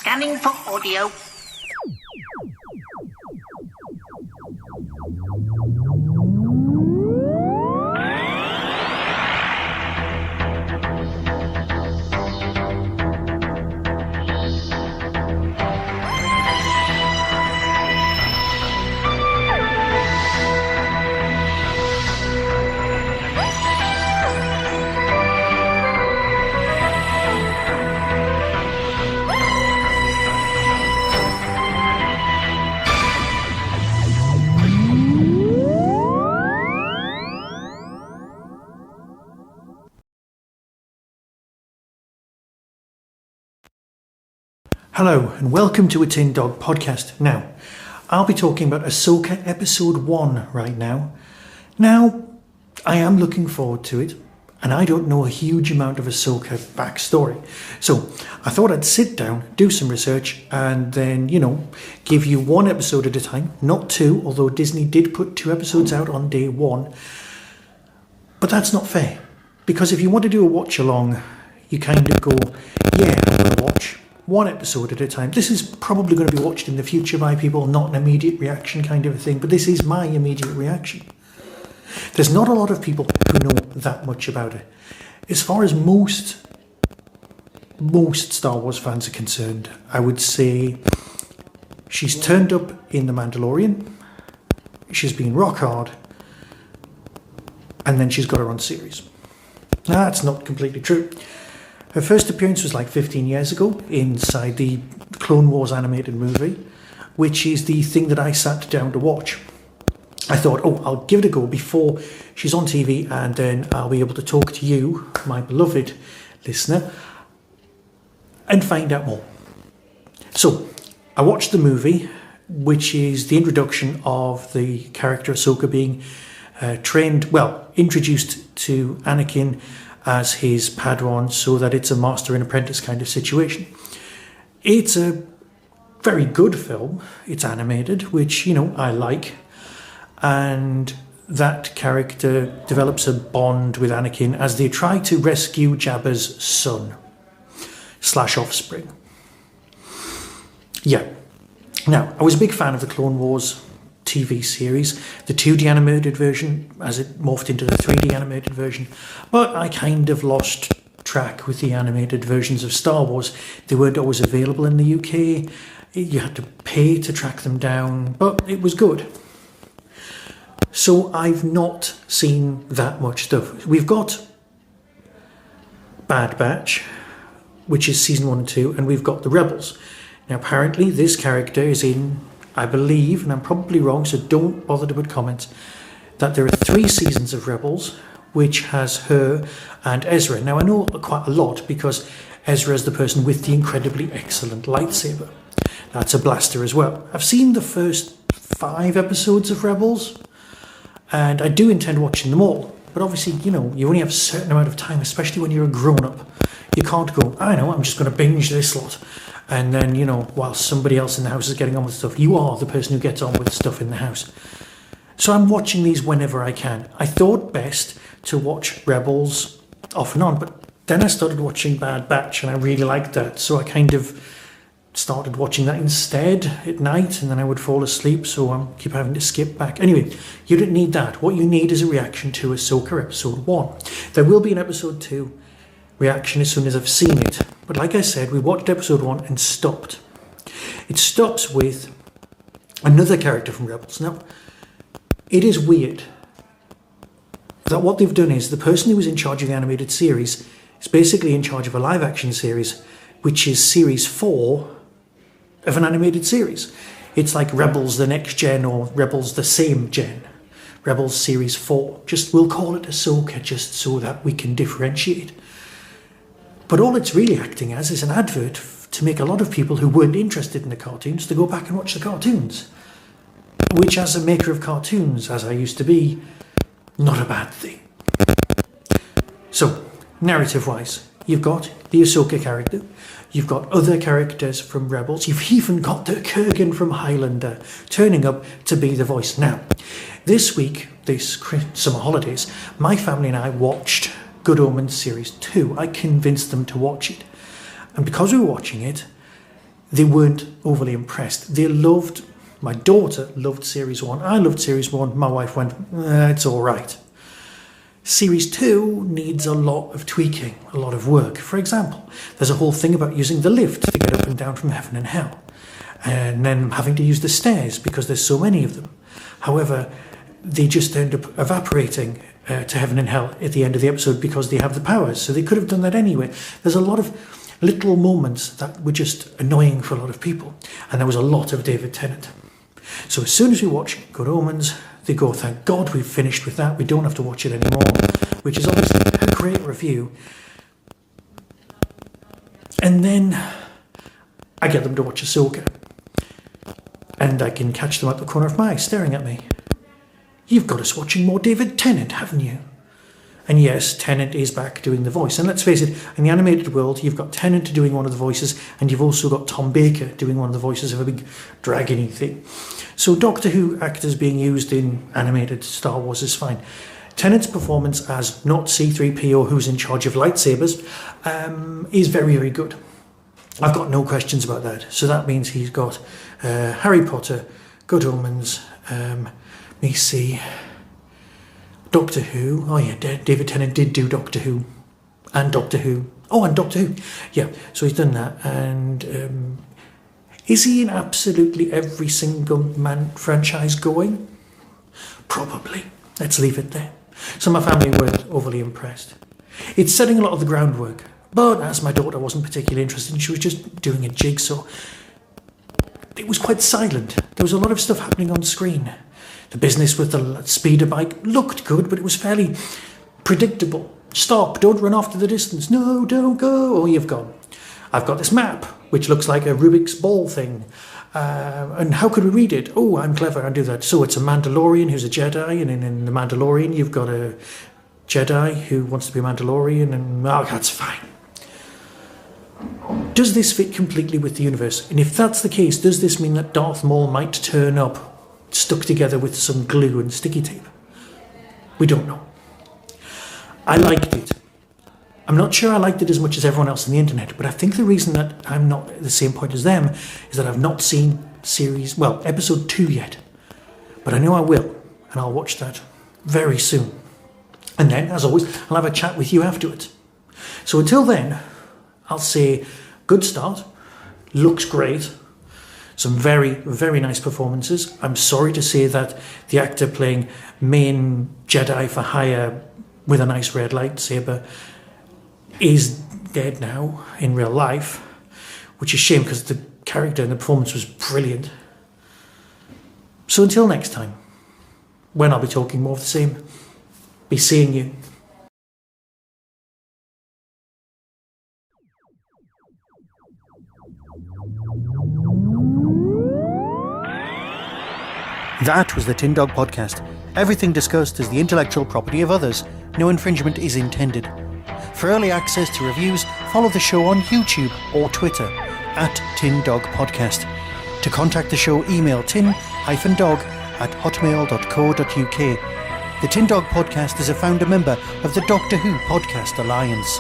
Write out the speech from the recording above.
Scanning for audio. Hello and welcome to a Tin Dog podcast. Now, I'll be talking about Ahsoka Episode 1 right now. Now, I am looking forward to it, and I don't know a huge amount of Ahsoka backstory. So, I thought I'd sit down, do some research, and then, give you one episode at a time, not two, although Disney did put 2 episodes out on day 1. But that's not fair, because if you want to do a watch along, you kind of go, yeah, I'm going to watch 1 episode at a time. This is probably going to be watched in the future by people, not an immediate reaction kind of a thing, but this is my immediate reaction. There's not a lot of people who know that much about it. As far as most Star Wars fans are concerned, I would say she's turned up in The Mandalorian, she's been rock hard, and then she's got her own series. Now, that's not completely true. Her first appearance was like 15 years ago inside the Clone Wars animated movie, which is the thing that I sat down to watch. I thought, I'll give it a go before she's on TV, and then I'll be able to talk to you, my beloved listener, and find out more. So, I watched the movie, which is the introduction of the character Ahsoka being introduced to Anakin as his Padawan, so that it's a master and apprentice kind of situation. It's a very good film. It's animated, which, I like. And that character develops a bond with Anakin as they try to rescue Jabba's son / offspring. Yeah. Now, I was a big fan of the Clone Wars TV series, the 2D animated version as it morphed into the 3D animated version, but I kind of lost track with the animated versions of Star Wars. They weren't always available in the UK, you had to pay to track them down, but it was good. So I've not seen that much stuff. We've got Bad Batch, which is season 1 and 2, and we've got the Rebels. Now apparently this character is in, I believe, and I'm probably wrong, so don't bother to put comments, that there are 3 seasons of Rebels, which has her and Ezra. Now, I know quite a lot because Ezra is the person with the incredibly excellent lightsaber. That's a blaster as well. I've seen the first 5 episodes of Rebels, and I do intend watching them all. But obviously, you only have a certain amount of time, especially when you're a grown-up. You can't go, I'm just going to binge this lot. And then, while somebody else in the house is getting on with stuff, you are the person who gets on with stuff in the house. So I'm watching these whenever I can. I thought best to watch Rebels off and on, but then I started watching Bad Batch and I really liked that. So I kind of started watching that instead at night, and then I would fall asleep, so I keep having to skip back. Anyway, you don't need that. What you need is a reaction to Ahsoka Episode 1. There will be an Episode 2 reaction as soon as I've seen it. But like I said, we watched Episode 1 and stopped. It stops with another character from Rebels. Now, it is weird that what they've done is the person who was in charge of the animated series is basically in charge of a live action series, which is series 4 of an animated series. It's like Rebels the Next Gen or Rebels the Same Gen. Rebels Series 4. We'll call it Ahsoka just so that we can differentiate. But all it's really acting as is an advert to make a lot of people who weren't interested in the cartoons to go back and watch the cartoons. Which, as a maker of cartoons, as I used to be, not a bad thing. So, narrative-wise, you've got the Ahsoka character, you've got other characters from Rebels, you've even got the Kurgan from Highlander turning up to be the voice. Now, this week, this summer holidays, my family and I watched Good Omens Series 2. I convinced them to watch it. And because we were watching it, they weren't overly impressed. My daughter loved Series 1, I loved Series 1, my wife went, it's all right. Series 2 needs a lot of tweaking, a lot of work. For example, there's a whole thing about using the lift to get up and down from heaven and hell, and then having to use the stairs because there's so many of them. However, they just end up evaporating to heaven and hell at the end of the episode because they have the powers, so they could have done that anyway. There's a lot of little moments that were just annoying for a lot of people, and there was a lot of David Tennant. So as soon as we watch Good Omens, they go, thank God we've finished with that, we don't have to watch it anymore, which is obviously a great review. And then I get them to watch Ahsoka, and I can catch them at the corner of my eye staring at me. You've got us watching more David Tennant, haven't you? And yes, Tennant is back doing the voice. And let's face it, in the animated world, you've got Tennant doing one of the voices, and you've also got Tom Baker doing one of the voices of a big dragony thing. So Doctor Who actors being used in animated Star Wars is fine. Tennant's performance as not C-3PO, who's in charge of lightsabers, is very, very good. I've got no questions about that. So that means he's got Harry Potter, Good Omens, let me see, Doctor Who. Oh yeah, David Tennant did do Doctor Who. And Doctor Who. Oh, and Doctor Who. Yeah, so he's done that. And is he in absolutely every single franchise going? Probably. Let's leave it there. So my family weren't overly impressed. It's setting a lot of the groundwork. But as my daughter wasn't particularly interested, and she was just doing a jigsaw, it was quite silent. There was a lot of stuff happening on screen. The business with the speeder bike looked good, but it was fairly predictable. Stop, don't run off to the distance. No, don't go. Oh, you've gone. I've got this map, which looks like a Rubik's ball thing. And how could we read it? Oh, I'm clever, I'll do that. So it's a Mandalorian who's a Jedi, and in The Mandalorian you've got a Jedi who wants to be a Mandalorian, and oh, that's fine. Does this fit completely with the universe? And if that's the case, does this mean that Darth Maul might turn up stuck together with some glue and sticky tape? We don't know. I liked it. I'm not sure I liked it as much as everyone else on the internet, but I think the reason that I'm not at the same point as them is that I've not seen episode 2 yet. But I know I will, and I'll watch that very soon. And then, as always, I'll have a chat with you afterwards. So until then, I'll say good start, looks great, some very, very nice performances. I'm sorry to say that the actor playing main Jedi for hire with a nice red lightsaber is dead now in real life, which is a shame because the character and the performance was brilliant. So until next time, when I'll be talking more of the same, be seeing you. That was the Tin Dog Podcast. Everything discussed is the intellectual property of others. No infringement is intended. For early access to reviews, follow the show on YouTube or Twitter @Tin Dog Podcast. To contact the show, email tin-dog@hotmail.co.uk. The Tin Dog Podcast is a founder member of the Doctor Who Podcast Alliance.